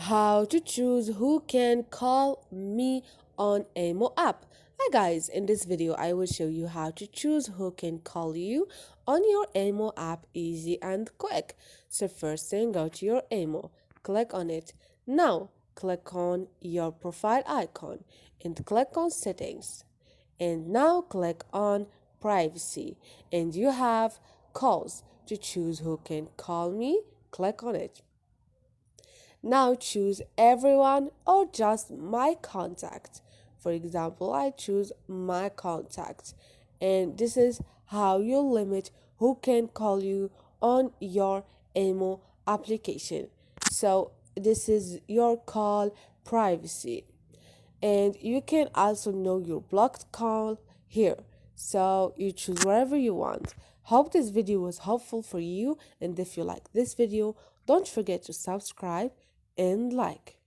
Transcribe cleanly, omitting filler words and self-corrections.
how to choose who can call me on Amo app. Hi guys, in this video I will show you how to choose who can call you on your Amo app, easy and quick. So first thing, go to your Amo, click on it. Now click on your profile icon and click on settings, and now click on privacy, and you have calls. To choose who can call me, click on it. Now choose everyone or just my contact. For example, I choose my contact, and this is how you limit who can call you on your Amo application. So this is your call privacy, and you can also know your blocked call here. So you choose wherever you want. Hope this video was helpful for you, and if you like this video, don't forget to subscribe and like.